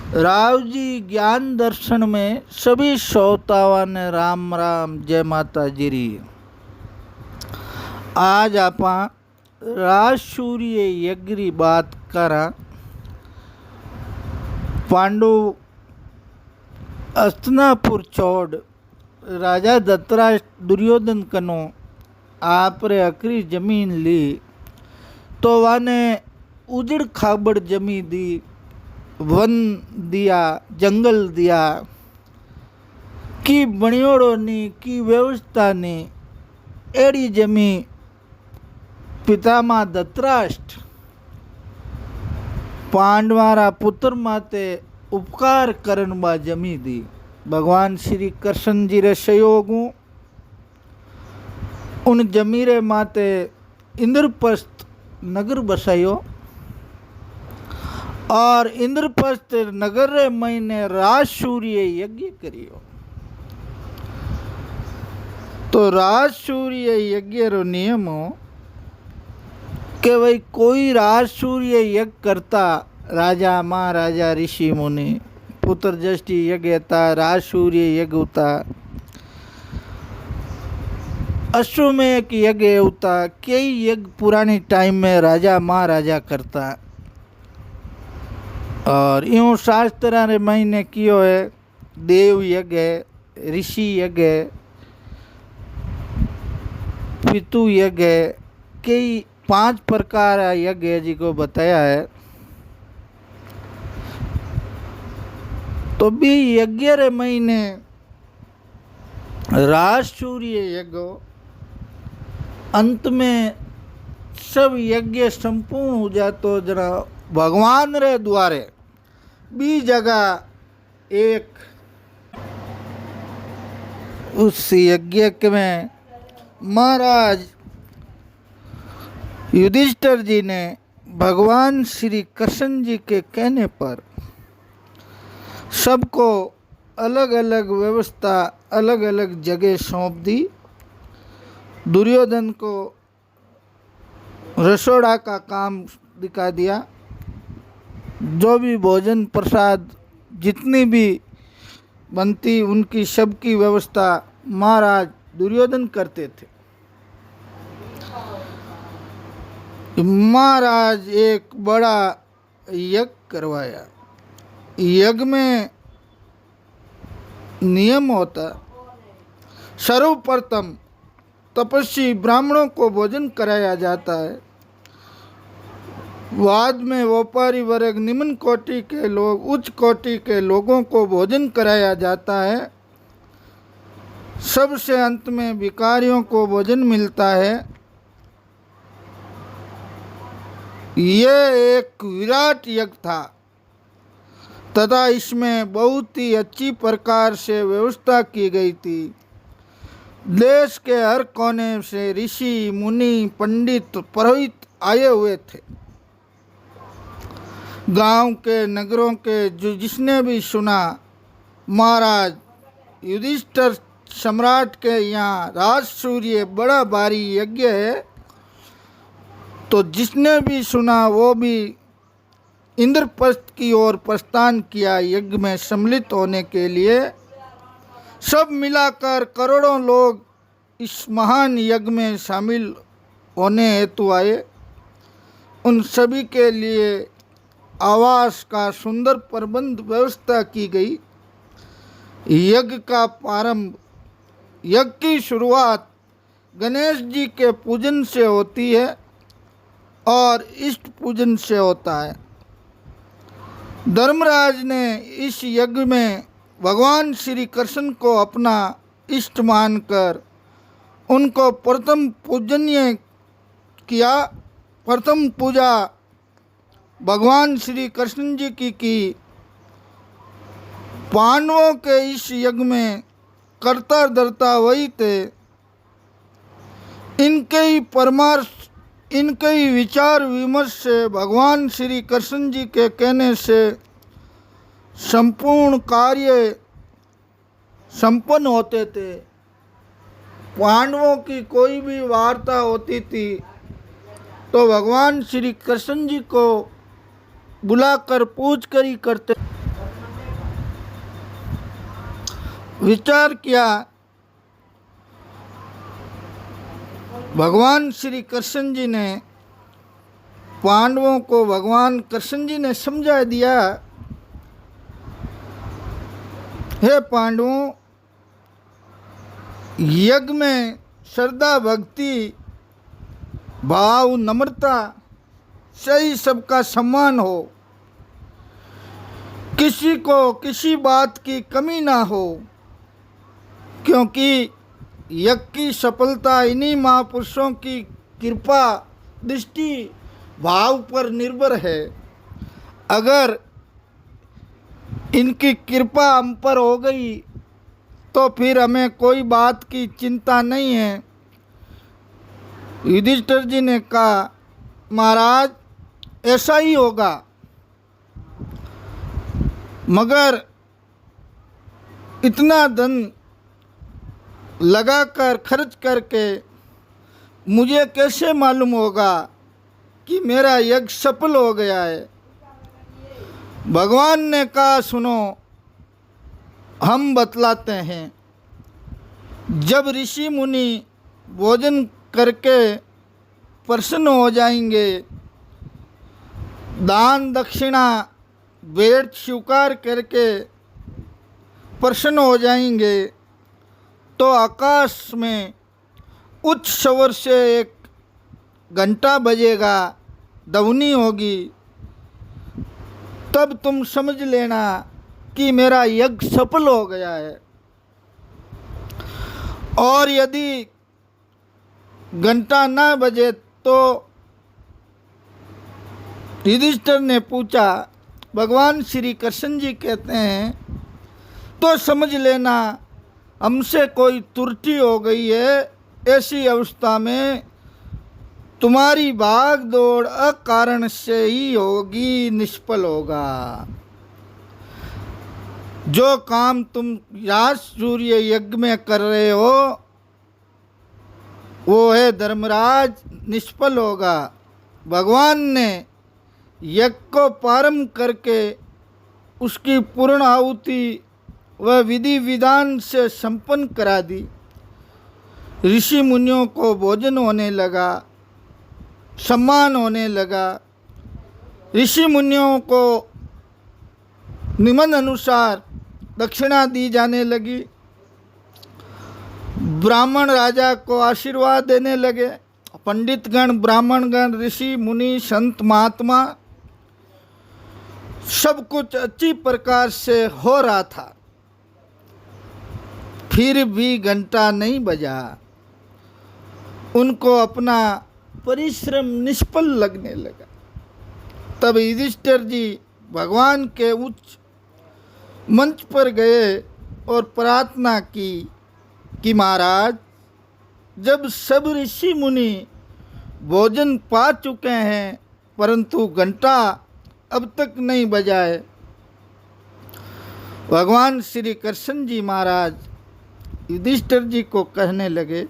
राव जी ज्ञान दर्शन में सभी श्रोताओं ने राम राम जय माता जी री। आज आप राजसूर्य यज्ञ की बात करा। पांडु अस्तिनापुर छोड़ राजा धृतराष्ट्र दुर्योधन कनो आपरे अकरी जमीन ली तो वाने उजड़ खाबड़ जमी दी, वन दिया, जंगल दिया की बणियोड़ो नी की व्यवस्था नी एड़ी जमी पितामह धृतराष्ट्र पांडवारा पुत्र माते उपकार करन बा जमी दी। भगवान श्री कृष्ण जी रे सहयोगू उन जमीरे माते इंद्रप्रस्थ नगर बसायो और इंद्रप्रस्थ नगर रे महीने राजसूर्य यज्ञ करियो। तो राजसूर्य यज्ञ रो नियम हो कि भाई कोई राजसूर्य यज्ञ करता राजा महाराजा ऋषि मुनि पुत्र जष्टि यज्ञ था, राजसूर्य यज्ञ होता, अश्वमेध यज्ञ होता, कई यज्ञ पुराने टाइम में राजा महाराजा करता। और यूँ शास्त्र रे महीने कियो है देव यज्ञ, ऋषि यज्ञ, पितु यज्ञ, कई 5 प्रकार यज्ञ जी को बताया है। तो भी यज्ञ रे महीने राजसूर्य यज्ञ अंत में सब यज्ञ संपूर्ण हो जातो जरा भगवान रे द्वारे बी जगह एक उस यज्ञ में महाराज युधिष्ठिर जी ने भगवान श्री कृष्ण जी के कहने पर सबको अलग अलग व्यवस्था अलग अलग जगह सौंप दी। दुर्योधन को रसोड़ा का काम दिखा दिया। जो भी भोजन प्रसाद जितनी भी बनती उनकी सबकी व्यवस्था महाराज दुर्योधन करते थे। महाराज एक बड़ा यज्ञ करवाया। यज्ञ में नियम होता सर्वप्रथम तपस्वी ब्राह्मणों को भोजन कराया जाता है। बाद में व्यापारी वर्ग, निम्न कोटि के लोग, उच्च कोटि के लोगों को भोजन कराया जाता है। सबसे अंत में भिखारियों को भोजन मिलता है। यह एक विराट यज्ञ था तथा इसमें बहुत ही अच्छी प्रकार से व्यवस्था की गई थी। देश के हर कोने से ऋषि मुनि पंडित पुरोहित आए हुए थे। गांव के नगरों के जो जिसने भी सुना महाराज युधिष्ठिर सम्राट के यहाँ राजसूर्य बड़ा भारी यज्ञ है, तो जिसने भी सुना वो भी इंद्रप्रस्थ की ओर प्रस्थान किया यज्ञ में सम्मिलित होने के लिए। सब मिलाकर करोड़ों लोग इस महान यज्ञ में शामिल होने हेतु आए। उन सभी के लिए आवास का सुंदर प्रबंध व्यवस्था की गई। यज्ञ का प्रारंभ, यज्ञ की शुरुआत गणेश जी के पूजन से होती है और इष्ट पूजन से होता है। धर्मराज ने इस यज्ञ में भगवान श्री कृष्ण को अपना इष्ट मानकर उनको प्रथम पूजनीय किया। प्रथम पूजा भगवान श्री कृष्ण जी की पांडवों के इस यज्ञ में कर्ता धर्ता वही थे। इनके ही परमार्थ, इनके ही विचार विमर्श से भगवान श्री कृष्ण जी के कहने से संपूर्ण कार्य संपन्न होते थे। पांडवों की कोई भी वार्ता होती थी तो भगवान श्री कृष्ण जी को बुलाकर पूछ कर ही करते। विचार किया। भगवान श्री कृष्ण जी ने पांडवों को भगवान कृष्ण जी ने समझा दिया, हे पांडवों, यज्ञ में श्रद्धा भक्ति भाव नम्रता सही सबका सम्मान हो, किसी को किसी बात की कमी ना हो, क्योंकि यज्ञ की सफलता इन्हीं महापुरुषों की कृपा दृष्टि भाव पर निर्भर है। अगर इनकी कृपा हम पर हो गई तो फिर हमें कोई बात की चिंता नहीं है। युधिष्ठिर जी ने कहा, महाराज ऐसा ही होगा, मगर इतना धन लगाकर खर्च करके मुझे कैसे मालूम होगा कि मेरा यज्ञ सफल हो गया है। भगवान ने कहा, सुनो, हम बतलाते हैं। जब ऋषि मुनि भोजन करके प्रसन्न हो जाएंगे, दान दक्षिणा भेंट स्वीकार करके प्रसन्न हो जाएंगे, तो आकाश में उच्च स्वर से एक घंटा बजेगा, ध्वनि होगी। तब तुम समझ लेना कि मेरा यज्ञ सफल हो गया है। और यदि घंटा ना बजे तो युधिष्ठिर ने पूछा, भगवान श्री कृष्ण जी कहते हैं, तो समझ लेना हमसे कोई त्रुटि हो गई है। ऐसी अवस्था में तुम्हारी भाग दौड़ अकारण से ही होगी, निष्फल होगा। जो काम तुम राज सूर्य यज्ञ में कर रहे हो वो है धर्मराज, निष्फल होगा। भगवान ने यज्ञ को प्रारंभ करके उसकी पूर्ण आहुति व विधि विधान से संपन्न करा दी। ऋषि मुनियों को भोजन होने लगा, सम्मान होने लगा। ऋषि मुनियों को निमन अनुसार दक्षिणा दी जाने लगी। ब्राह्मण राजा को आशीर्वाद देने लगे। पंडितगण, ब्राह्मणगण, ऋषि मुनि, संत महात्मा, सब कुछ अच्छी प्रकार से हो रहा था। फिर भी घंटा नहीं बजा। उनको अपना परिश्रम निष्फल लगने लगा। तब युधिष्ठिर जी भगवान के उच्च मंच पर गए और प्रार्थना की कि महाराज, जब सब ऋषि मुनि भोजन पा चुके हैं परंतु घंटा अब तक नहीं बजा है। भगवान श्री कृष्ण जी महाराज युधिष्ठिर जी को कहने लगे,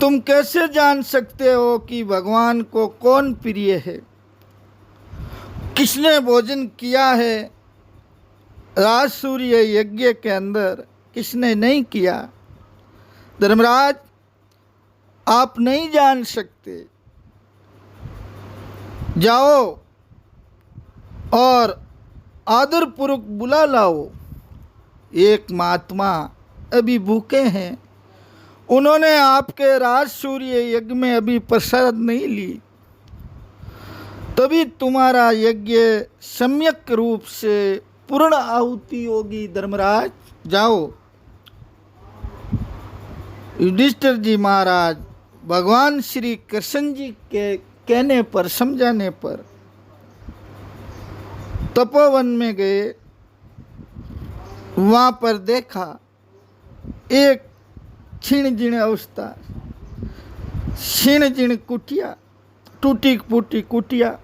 तुम कैसे जान सकते हो कि भगवान को कौन प्रिय है, किसने भोजन किया है राजसूर्य यज्ञ के अंदर, किसने नहीं किया। धर्मराज, आप नहीं जान सकते। जाओ और आदरपूर्वक बुला लाओ। एक महात्मा अभी भूखे हैं, उन्होंने आपके राजसूर्य यज्ञ में अभी प्रसाद नहीं ली, तभी तुम्हारा यज्ञ सम्यक रूप से पूर्ण आहुति होगी। धर्मराज, जाओ। युधिष्ठिर जी महाराज भगवान श्री कृष्ण जी के कहने पर, समझाने पर तपोवन में गए। वहाँ पर देखा एक क्षीण जीर्ण अवस्था, क्षीण जीर्ण कुटिया, टूटी फूटी कुटिया,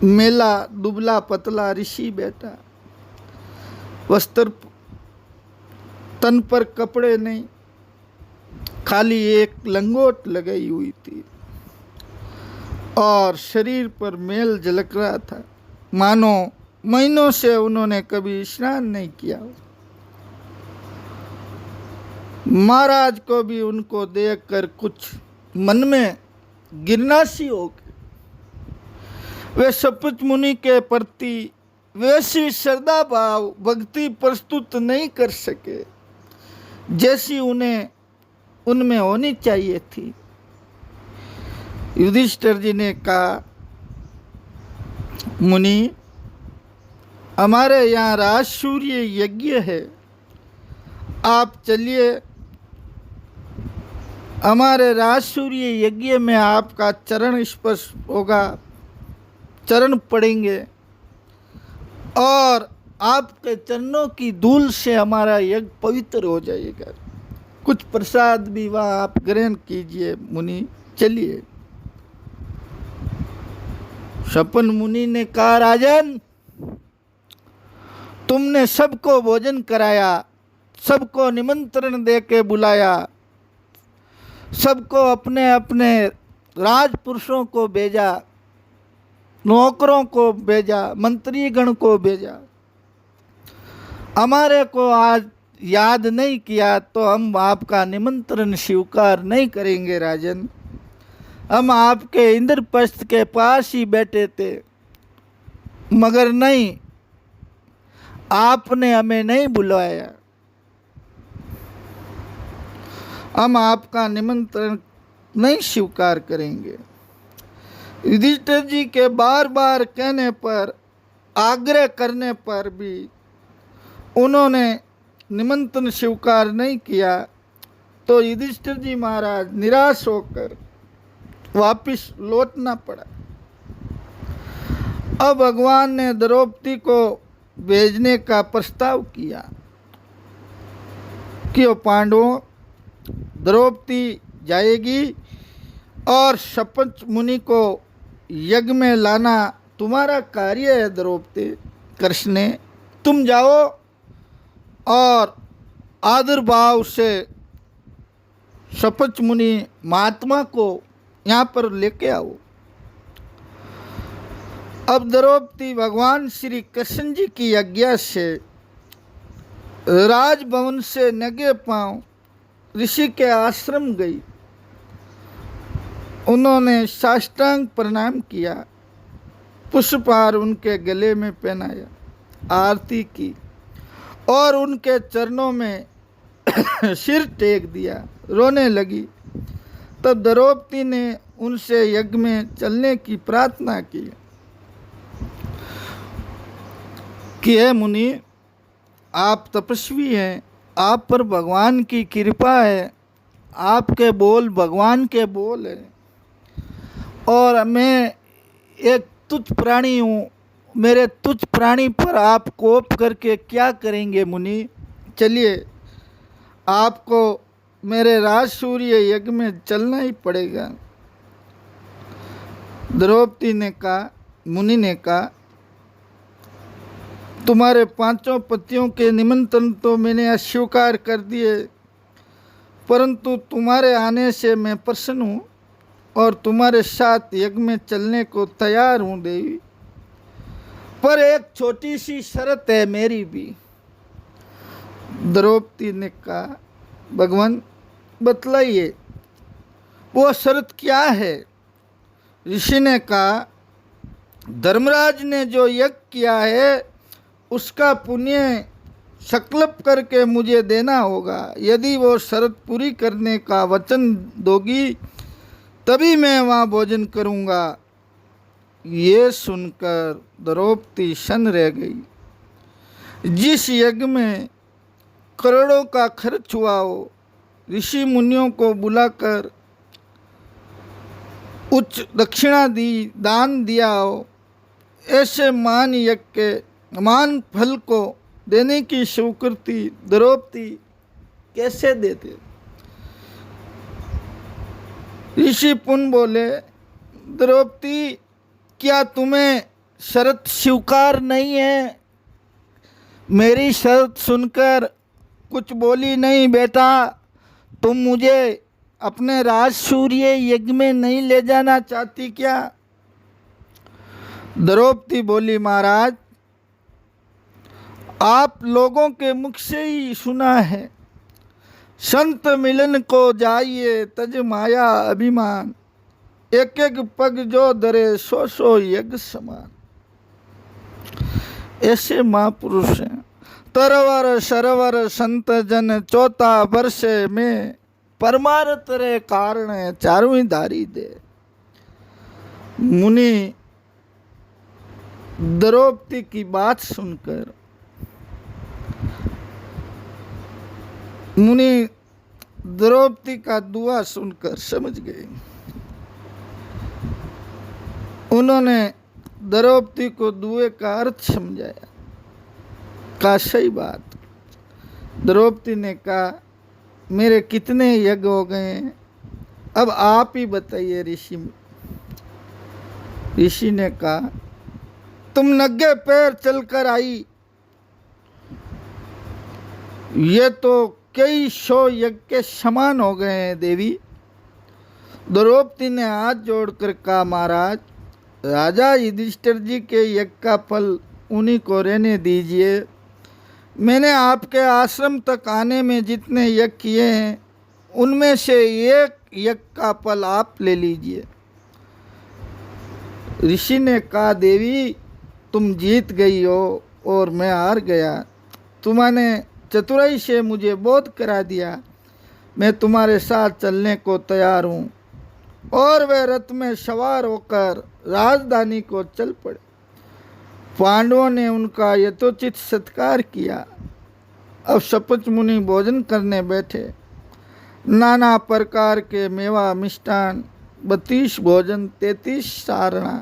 मेला दुबला पतला ऋषि बैठा, वस्त्र तन पर कपड़े नहीं, खाली एक लंगोट लगाई हुई थी और शरीर पर मेल झलक रहा था, मानो महीनों से उन्होंने कभी स्नान नहीं किया। महाराज को भी उनको देखकर कुछ मन में गिरना सी हो गई। वे शपथ मुनि के प्रति वैसी श्रद्धा भाव भक्ति प्रस्तुत नहीं कर सके जैसी उन्हें उनमें होनी चाहिए थी। युधिष्ठिर जी ने कहा, मुनि, हमारे यहाँ राजसूय यज्ञ है, आप चलिए, हमारे राजसूय यज्ञ में आपका चरण स्पर्श होगा, चरण पड़ेंगे और आपके चरणों की धूल से हमारा यज्ञ पवित्र हो जाएगा। कुछ प्रसाद भी वहाँ आप ग्रहण कीजिए मुनि, चलिए। शपन मुनि ने कहा, राजन, तुमने सबको भोजन कराया, सबको निमंत्रण दे के बुलाया, सबको अपने अपने राजपुरुषों को भेजा, नौकरों को भेजा, मंत्रीगण को भेजा, हमारे को आज याद नहीं किया तो हम आपका निमंत्रण स्वीकार नहीं करेंगे। राजन, हम आपके इंद्रप्रस्थ के पास ही बैठे थे, मगर नहीं, आपने हमें नहीं बुलाया, हम आपका निमंत्रण नहीं स्वीकार करेंगे। युधिष्ठिर जी के बार बार कहने पर, आग्रह करने पर भी उन्होंने निमंत्रण स्वीकार नहीं किया तो युधिष्ठिर जी महाराज निराश होकर वापिस लौटना पड़ा। अब भगवान ने द्रौपदी को भेजने का प्रस्ताव किया कि वो पांडवों, द्रौपदी जाएगी और शपथ मुनि को यज्ञ में लाना तुम्हारा कार्य है। द्रौपदी, कृष्ण ने, तुम जाओ और आदर भाव से शपथ मुनि महात्मा को यहाँ पर लेके आओ। अब द्रौपदी भगवान श्री कृष्ण जी की आज्ञा से राजभवन से नंगे पांव ऋषि के आश्रम गई। उन्होंने साष्टांग प्रणाम किया, पुष्पहार उनके गले में पहनाया, आरती की और उनके चरणों में सिर टेक दिया, रोने लगी। तब द्रौपदी ने उनसे यज्ञ में चलने की प्रार्थना की कि हे मुनि, आप तपस्वी हैं, आप पर भगवान की कृपा है, आपके बोल भगवान के बोल हैं और मैं एक तुच्छ प्राणी हूँ, मेरे तुच्छ प्राणी पर आप कोप करके क्या करेंगे मुनि? चलिए, आपको मेरे राजसूय यज्ञ में चलना ही पड़ेगा। द्रौपदी ने कहा, मुनि ने कहा, तुम्हारे पांचों पतियों के निमंत्रण तो मैंने अस्वीकार कर दिए, परंतु तुम्हारे आने से मैं प्रसन्न हूँ और तुम्हारे साथ यज्ञ में चलने को तैयार हूँ देवी, पर एक छोटी सी शर्त है मेरी भी। द्रौपदी ने कहा, भगवान बतलाइए, वो शर्त क्या है? ऋषि ने कहा, धर्मराज ने जो यज्ञ किया है उसका पुण्य संकल्प करके मुझे देना होगा। यदि वो शर्त पूरी करने का वचन दोगी तभी मैं वहाँ भोजन करूँगा। ये सुनकर द्रौपदी शन रह गई। जिस यज्ञ में करोड़ों का खर्च हुआ हो, ऋषि मुनियों को बुलाकर उच्च दक्षिणा दी, दान दिया हो, ऐसे महान यज्ञ के महान फल को देने की स्वीकृति द्रौपदी कैसे देते? ऋषि पुन बोले, द्रौपदी, क्या तुम्हें शर्त स्वीकार नहीं है? मेरी शर्त सुनकर कुछ बोली नहीं बेटा, तुम मुझे अपने राजसूय यज्ञ में नहीं ले जाना चाहती क्या? द्रौपदी बोली, महाराज, आप लोगों के मुख से ही सुना है, संत मिलन को जाइए तज माया अभिमान, एक एक पग जो धरे सो सो यज्ञ समान। ऐसे महापुरुष हैं। तरवर सरवर संत जन चौथा वर्षे में, परमार्थ रे कारण चारों धारी दे। मुनि द्रौपदी की बात सुनकर, मुनि द्रौपदी का दुआ सुनकर समझ गए। उन्होंने द्रौपदी को दुए का अर्थ समझाया। कहा सही बात। द्रौपदी ने कहा मेरे कितने यज्ञ हो गए हैं, अब आप ही बताइए ऋषि। ऋषि ने कहा तुम नंगे पैर चलकर आई, ये तो कई सौ यज्ञ के समान हो गए हैं देवी। द्रौपदी ने हाथ जोड़कर कहा महाराज, राजा युधिष्ठिर जी के यज्ञ का फल उन्हीं को रहने दीजिए। मैंने आपके आश्रम तक आने में जितने यज्ञ किए हैं उनमें से एक यज्ञ का फल आप ले लीजिए। ऋषि ने कहा देवी तुम जीत गई हो और मैं हार गया। तुम्हारे चतुराई से मुझे बोध करा दिया। मैं तुम्हारे साथ चलने को तैयार हूँ। और वे रथ में सवार होकर राजधानी को चल पड़े। पांडवों ने उनका यथोचित सत्कार किया। अब शपथ मुनि भोजन करने बैठे। नाना प्रकार के मेवा मिष्टान, 32 भोजन, 33 सारणा,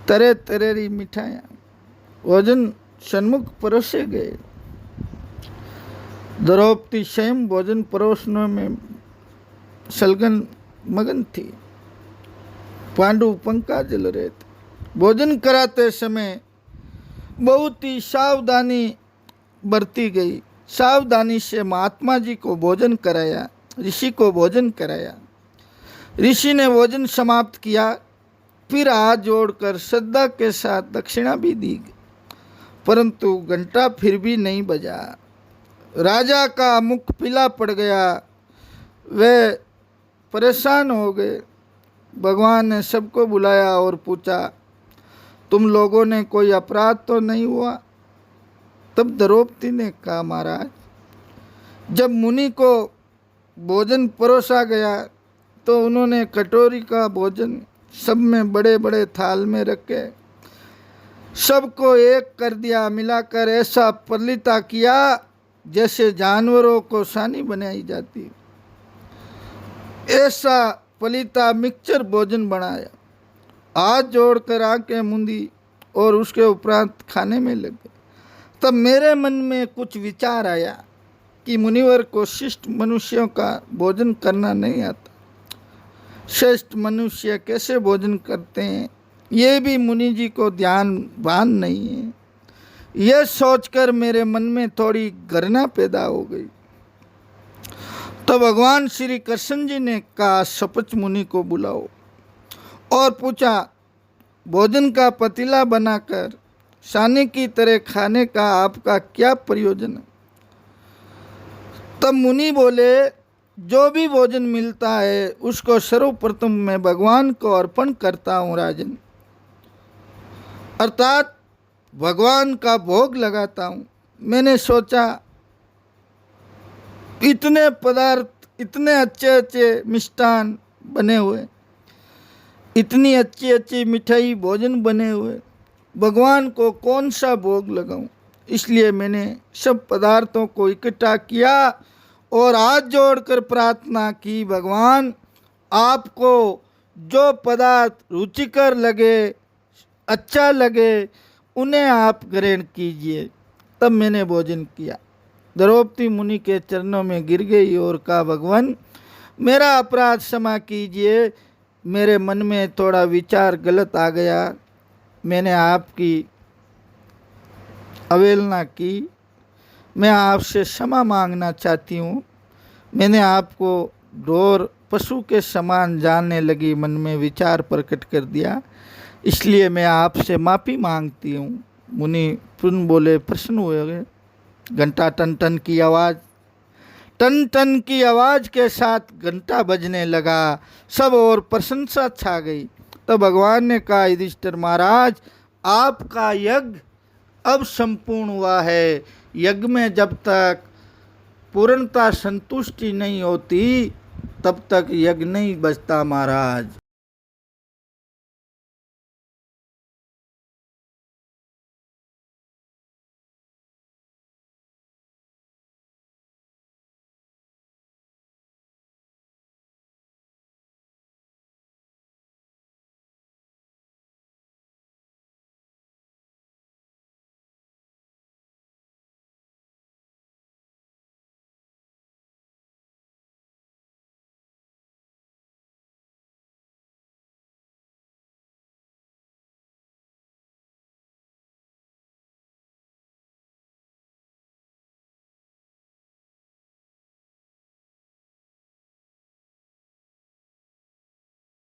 तरह तरह की मिठाइयाँ, भोजन सन्मुख परोसे गए। द्रौपदी स्वयं भोजन परोसने में सलगन मगन थी। पांडु पंखा जल रहे थे। भोजन कराते समय बहुत ही सावधानी बरती गई। सावधानी से महात्मा जी को भोजन कराया, ऋषि को भोजन कराया। ऋषि ने भोजन समाप्त किया, फिर हाथ जोड़कर श्रद्धा के साथ दक्षिणा भी दी, परंतु घंटा फिर भी नहीं बजा। राजा का मुख पीला पड़ गया। वे परेशान हो गए। भगवान ने सबको बुलाया और पूछा तुम लोगों ने कोई अपराध तो नहीं हुआ? तब द्रौपदी ने कहा महाराज, जब मुनि को भोजन परोसा गया तो उन्होंने कटोरी का भोजन सब में बड़े बड़े थाल में रखे, सबको एक कर दिया। मिलाकर ऐसा पलीता किया जैसे जानवरों को सानी बनाई जाती। ऐसा पलीता मिक्सचर भोजन बनाया। हाथ जोड़कर आंखें मूंदी और उसके उपरांत खाने में लगे। तब मेरे मन में कुछ विचार आया कि मुनिवर को शिष्ट मनुष्यों का भोजन करना नहीं आता। श्रेष्ठ मनुष्य कैसे भोजन करते हैं ये भी मुनि जी को ध्यान भान नहीं है। यह सोचकर मेरे मन में थोड़ी घृणा पैदा हो गई। तो भगवान श्री कृष्ण जी ने कहा शपथ मुनि को बुलाओ और पूछा भोजन का पतीला बनाकर सानी की तरह खाने का आपका क्या प्रयोजन है? तब मुनि बोले जो भी भोजन मिलता है उसको सर्वप्रथम मैं भगवान को अर्पण करता हूँ राजन, अर्थात भगवान का भोग लगाता हूँ। मैंने सोचा इतने पदार्थ, इतने अच्छे अच्छे मिष्टान बने हुए, इतनी अच्छी अच्छी मिठाई भोजन बने हुए, भगवान को कौन सा भोग लगाऊं? इसलिए मैंने सब पदार्थों को इकट्ठा किया और हाथ जोड़कर प्रार्थना की, भगवान आपको जो पदार्थ रुचिकर लगे, अच्छा लगे, उन्हें आप ग्रहण कीजिए। तब मैंने भोजन किया। द्रौपदी मुनि के चरणों में गिर गई और कहा भगवान मेरा अपराध क्षमा कीजिए, मेरे मन में थोड़ा विचार गलत आ गया, मैंने आपकी अवहेलना की, मैं आपसे क्षमा मांगना चाहती हूँ। मैंने आपको ढोर पशु के समान जानने लगी मन में विचार प्रकट कर दिया, इसलिए मैं आपसे माफ़ी मांगती हूँ। मुनि पुनः बोले, प्रसन्न हुए। घंटा टन टन की आवाज़, टन टन की आवाज़ के साथ घंटा बजने लगा, सब और प्रशंसा छा गई। तो भगवान ने कहा, युधिष्ठिर महाराज, आपका यज्ञ अब संपूर्ण हुआ है। यज्ञ में जब तक पूर्णता संतुष्टि नहीं होती तब तक यज्ञ नहीं बचता महाराज।